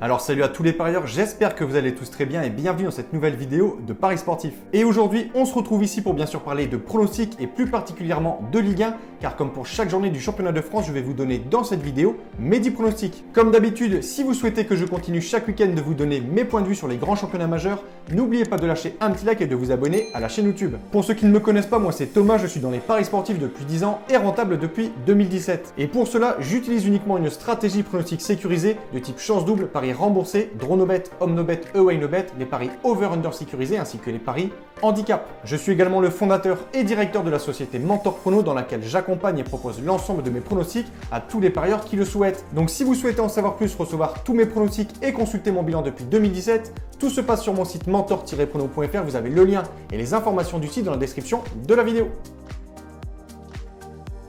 Alors salut à tous les parieurs, j'espère que vous allez tous très bien et bienvenue dans cette nouvelle vidéo de Paris Sportif. Et aujourd'hui, on se retrouve ici pour bien sûr parler de pronostics et plus particulièrement de Ligue 1, car comme pour chaque journée du championnat de France, je vais vous donner dans cette vidéo mes 10 pronostics. Comme d'habitude, si vous souhaitez que je continue chaque week-end de vous donner mes points de vue sur les grands championnats majeurs, n'oubliez pas de lâcher un petit like et de vous abonner à la chaîne YouTube. Pour ceux qui ne me connaissent pas, moi c'est Thomas, je suis dans les paris sportifs depuis 10 ans et rentable depuis 2017. Et pour cela, j'utilise uniquement une stratégie pronostic sécurisée de type chance double, paris remboursé, DroNoBet, OmnoBet, AwayNoBet, les paris over-under sécurisés ainsi que les paris handicap. Je suis également le fondateur et directeur de la société Mentor Prono dans laquelle j'accompagne et propose l'ensemble de mes pronostics à tous les parieurs qui le souhaitent. Donc si vous souhaitez en savoir plus, recevoir tous mes pronostics et consulter mon bilan depuis 2017, tout se passe sur mon site mentor-prono.fr, vous avez le lien et les informations du site dans la description de la vidéo.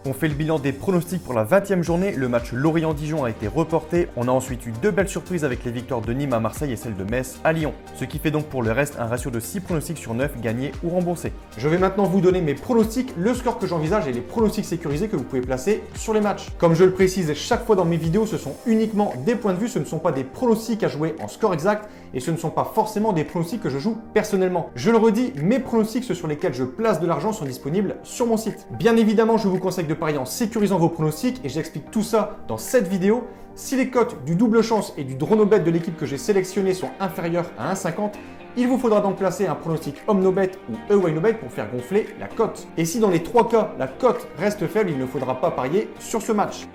On fait le bilan des pronostics pour la 20e journée. Le match Lorient-Dijon a été reporté. On a ensuite eu deux belles surprises avec les victoires de Nîmes à Marseille et celle de Metz à Lyon. Ce qui fait donc pour le reste un ratio de 6 pronostics sur 9 gagnés ou remboursés. Je vais maintenant vous donner mes pronostics, le score que j'envisage et les pronostics sécurisés que vous pouvez placer sur les matchs. Comme je le précise chaque fois dans mes vidéos, ce sont uniquement des points de vue, ce ne sont pas des pronostics à jouer en score exact et ce ne sont pas forcément des pronostics que je joue personnellement. Je le redis, mes pronostics, ceux sur lesquels je place de l'argent sont disponibles sur mon site. Bien évidemment, je vous conseille de parier en sécurisant vos pronostics et j'explique tout ça dans cette vidéo. Si les cotes du double chance et du DroNoBet de l'équipe que j'ai sélectionné sont inférieures à 1,50, il vous faudra donc placer un pronostic OmnoBet ou AwayNoBet pour faire gonfler la cote. Et si dans les trois cas, la cote reste faible, il ne faudra pas parier sur ce match.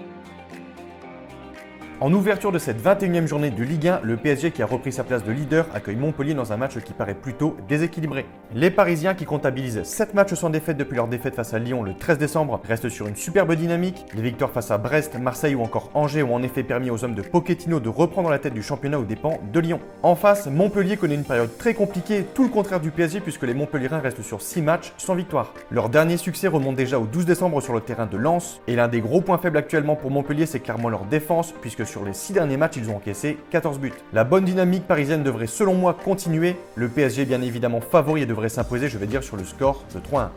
En ouverture de cette 21e journée de Ligue 1, le PSG qui a repris sa place de leader accueille Montpellier dans un match qui paraît plutôt déséquilibré. Les Parisiens qui comptabilisent 7 matchs sans défaite depuis leur défaite face à Lyon le 13 décembre restent sur une superbe dynamique. Les victoires face à Brest, Marseille ou encore Angers ont en effet permis aux hommes de Pochettino de reprendre la tête du championnat aux dépens de Lyon. En face, Montpellier connaît une période très compliquée, tout le contraire du PSG puisque les Montpelliérains restent sur 6 matchs sans victoire. Leur dernier succès remonte déjà au 12 décembre sur le terrain de Lens et l'un des gros points faibles actuellement pour Montpellier c'est clairement leur défense puisque sur les 6 derniers matchs, ils ont encaissé 14 buts. La bonne dynamique parisienne devrait selon moi continuer. Le PSG bien évidemment favori et devrait s'imposer, je vais dire, sur le score de 3-1.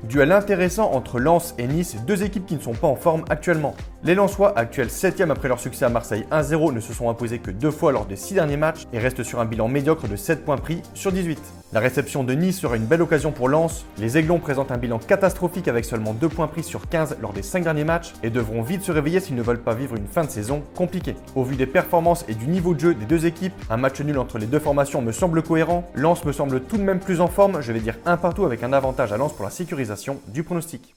Duel intéressant entre Lens et Nice, deux équipes qui ne sont pas en forme actuellement. Les Lensois, actuels 7e après leur succès à Marseille 1-0, ne se sont imposés que 2 fois lors des 6 derniers matchs et restent sur un bilan médiocre de 7 points pris sur 18. La réception de Nice sera une belle occasion pour Lens. Les Aiglons présentent un bilan catastrophique avec seulement 2 points pris sur 15 lors des 5 derniers matchs et devront vite se réveiller s'ils ne veulent pas vivre une fin de saison compliquée. Au vu des performances et du niveau de jeu des deux équipes, un match nul entre les deux formations me semble cohérent. Lens me semble tout de même plus en forme, je vais dire un partout avec un avantage à Lens pour la sécurisation du pronostic.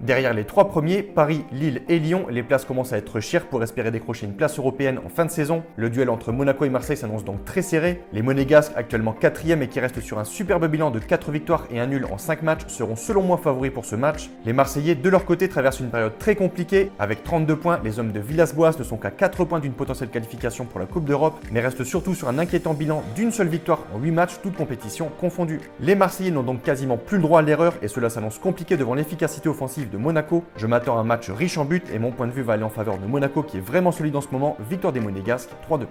Derrière les 3 premiers, Paris, Lille et Lyon, les places commencent à être chères pour espérer décrocher une place européenne en fin de saison. Le duel entre Monaco et Marseille s'annonce donc très serré. Les Monégasques, actuellement 4e et qui restent sur un superbe bilan de 4 victoires et un nul en 5 matchs, seront selon moi favoris pour ce match. Les Marseillais, de leur côté, traversent une période très compliquée. Avec 32 points, les hommes de Villas-Boas ne sont qu'à 4 points d'une potentielle qualification pour la Coupe d'Europe, mais restent surtout sur un inquiétant bilan d'une seule victoire en 8 matchs, toutes compétitions confondues. Les Marseillais n'ont donc quasiment plus le droit à l'erreur et cela s'annonce compliqué devant l'efficacité offensive de Monaco. Je m'attends à un match riche en buts et mon point de vue va aller en faveur de Monaco qui est vraiment solide en ce moment, victoire des Monégasques 3-2.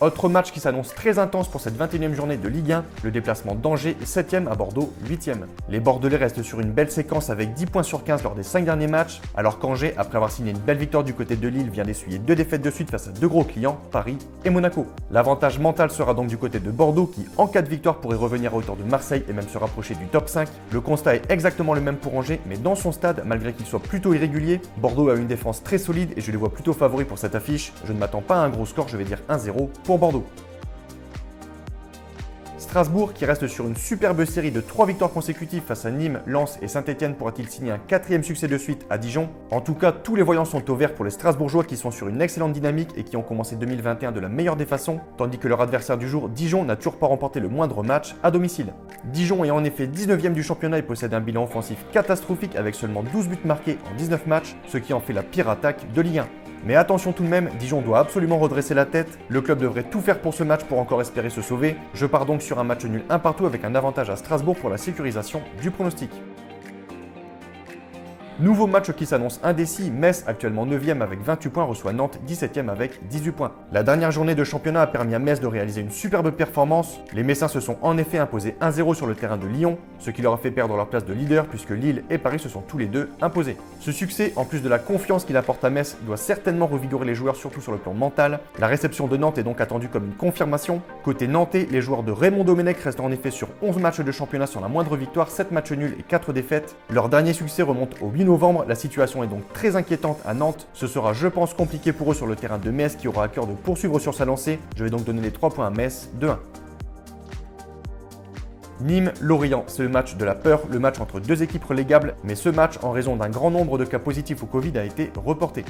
Autre match qui s'annonce très intense pour cette 21e journée de Ligue 1, le déplacement d'Angers 7e à Bordeaux 8e. Les Bordelais restent sur une belle séquence avec 10 points sur 15 lors des 5 derniers matchs, alors qu'Angers, après avoir signé une belle victoire du côté de Lille, vient d'essuyer 2 défaites de suite face à 2 gros clients, Paris et Monaco. L'avantage mental sera donc du côté de Bordeaux qui, en cas de victoire, pourrait revenir à hauteur de Marseille et même se rapprocher du top 5. Le constat est exactement le même pour Angers, mais dans son stade, malgré qu'il soit plutôt irrégulier, Bordeaux a une défense très solide et je les vois plutôt favoris pour cette affiche. Je ne m'attends pas à un gros score, je vais dire 1-0 pour Bordeaux. Strasbourg, qui reste sur une superbe série de 3 victoires consécutives face à Nîmes, Lens et Saint-Etienne, pourra-t-il signer un 4e succès de suite à Dijon? En tout cas, tous les voyants sont au vert pour les Strasbourgeois qui sont sur une excellente dynamique et qui ont commencé 2021 de la meilleure des façons, tandis que leur adversaire du jour, Dijon, n'a toujours pas remporté le moindre match à domicile. Dijon est en effet 19e du championnat et possède un bilan offensif catastrophique avec seulement 12 buts marqués en 19 matchs, ce qui en fait la pire attaque de Ligue 1. Mais attention tout de même, Dijon doit absolument redresser la tête. Le club devrait tout faire pour ce match pour encore espérer se sauver. Je pars donc sur un match nul 1 partout avec un avantage à Strasbourg pour la sécurisation du pronostic. Nouveau match qui s'annonce indécis, Metz actuellement 9e avec 28 points reçoit Nantes 17e avec 18 points. La dernière journée de championnat a permis à Metz de réaliser une superbe performance. Les Messins se sont en effet imposés 1-0 sur le terrain de Lyon, ce qui leur a fait perdre leur place de leader puisque Lille et Paris se sont tous les deux imposés. Ce succès, en plus de la confiance qu'il apporte à Metz, doit certainement revigorer les joueurs surtout sur le plan mental. La réception de Nantes est donc attendue comme une confirmation. Côté nantais, les joueurs de Raymond Domenech restent en effet sur 11 matchs de championnat sans la moindre victoire, 7 matchs nuls et 4 défaites. Leur dernier succès remonte au 8 novembre, la situation est donc très inquiétante à Nantes. Ce sera, je pense, compliqué pour eux sur le terrain de Metz qui aura à cœur de poursuivre sur sa lancée. Je vais donc donner les 3 points à Metz, 2-1. Nîmes-Lorient, c'est le match de la peur, le match entre deux équipes relégables, mais ce match, en raison d'un grand nombre de cas positifs au Covid, a été reporté.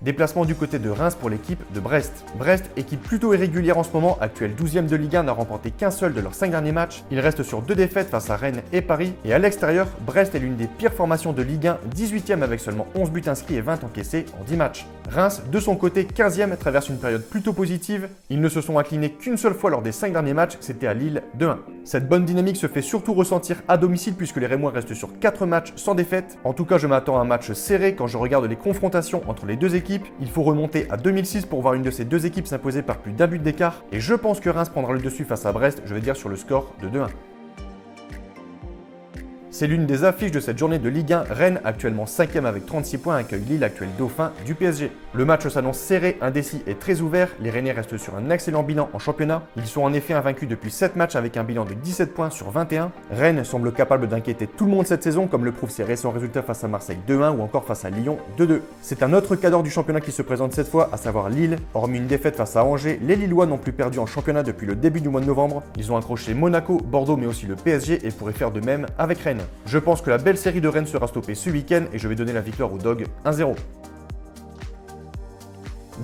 Déplacement du côté de Reims pour l'équipe de Brest. Brest, équipe plutôt irrégulière en ce moment, actuelle 12e de Ligue 1, n'a remporté qu'un seul de leurs 5 derniers matchs. Il reste sur 2 défaites face à Rennes et Paris. Et à l'extérieur, Brest est l'une des pires formations de Ligue 1, 18e avec seulement 11 buts inscrits et 20 encaissés en 10 matchs. Reims, de son côté, 15e, traverse une période plutôt positive. Ils ne se sont inclinés qu'une seule fois lors des 5 derniers matchs, c'était à Lille 2-1. Cette bonne dynamique se fait surtout ressentir à domicile puisque les Rémois restent sur 4 matchs sans défaite. En tout cas, je m'attends à un match serré quand je regarde les confrontations entre les deux équipes. Il faut remonter à 2006 pour voir une de ces deux équipes s'imposer par plus d'un but d'écart. Et je pense que Reims prendra le dessus face à Brest, je vais dire sur le score de 2-1. C'est l'une des affiches de cette journée de Ligue 1. Rennes, actuellement 5e avec 36 points, accueille Lille, actuel dauphin du PSG. Le match s'annonce serré, indécis et très ouvert. Les Rennais restent sur un excellent bilan en championnat. Ils sont en effet invaincus depuis 7 matchs avec un bilan de 17 points sur 21. Rennes semble capable d'inquiéter tout le monde cette saison, comme le prouvent ses récents résultats face à Marseille 2-1 ou encore face à Lyon 2-2. C'est un autre cadre du championnat qui se présente cette fois, à savoir Lille. Hormis une défaite face à Angers, les Lillois n'ont plus perdu en championnat depuis le début du mois de novembre. Ils ont accroché Monaco, Bordeaux mais aussi le PSG et pourraient faire de même avec Rennes. Je pense que la belle série de Rennes sera stoppée ce week-end et je vais donner la victoire aux Dogs 1-0.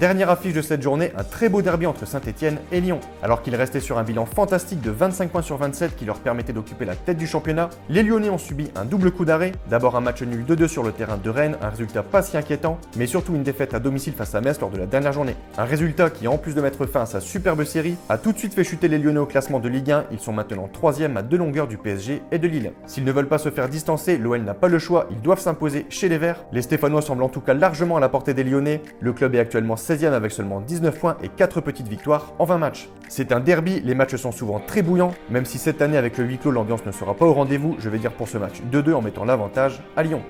Dernière affiche de cette journée, un très beau derby entre Saint-Etienne et Lyon. Alors qu'ils restaient sur un bilan fantastique de 25 points sur 27 qui leur permettait d'occuper la tête du championnat, les Lyonnais ont subi un double coup d'arrêt. D'abord un match nul 2-2 sur le terrain de Rennes, un résultat pas si inquiétant, mais surtout une défaite à domicile face à Metz lors de la dernière journée. Un résultat qui, en plus de mettre fin à sa superbe série, a tout de suite fait chuter les Lyonnais au classement de Ligue 1. Ils sont maintenant 3e à 2 longueurs du PSG et de Lille. S'ils ne veulent pas se faire distancer, l'OL n'a pas le choix, ils doivent s'imposer chez les Verts. Les Stéphanois semblent en tout cas largement à la portée des Lyonnais. Le club est actuellement 16e avec seulement 19 points et 4 petites victoires en 20 matchs. C'est un derby, les matchs sont souvent très bouillants, même si cette année avec le huis clos l'ambiance ne sera pas au rendez-vous, je vais dire pour ce match 2-2 en mettant l'avantage à Lyon.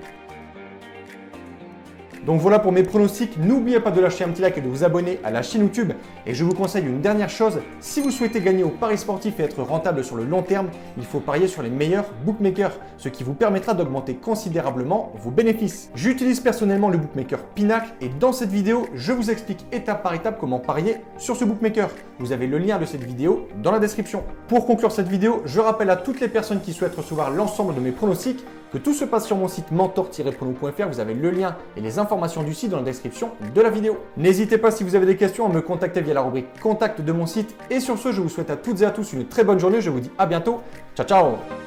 Donc voilà pour mes pronostics, n'oubliez pas de lâcher un petit like et de vous abonner à la chaîne YouTube. Et je vous conseille une dernière chose, si vous souhaitez gagner au paris sportif et être rentable sur le long terme, il faut parier sur les meilleurs bookmakers, ce qui vous permettra d'augmenter considérablement vos bénéfices. J'utilise personnellement le bookmaker Pinacle et dans cette vidéo, je vous explique étape par étape comment parier sur ce bookmaker. Vous avez le lien de cette vidéo dans la description. Pour conclure cette vidéo, je rappelle à toutes les personnes qui souhaitent recevoir l'ensemble de mes pronostics que tout se passe sur mon site mentor-prono.fr. Vous avez le lien et les informations du site dans la description de la vidéo. N'hésitez pas si vous avez des questions à me contacter via la rubrique contact de mon site. Et sur ce, je vous souhaite à toutes et à tous une très bonne journée. Je vous dis à bientôt. Ciao, ciao!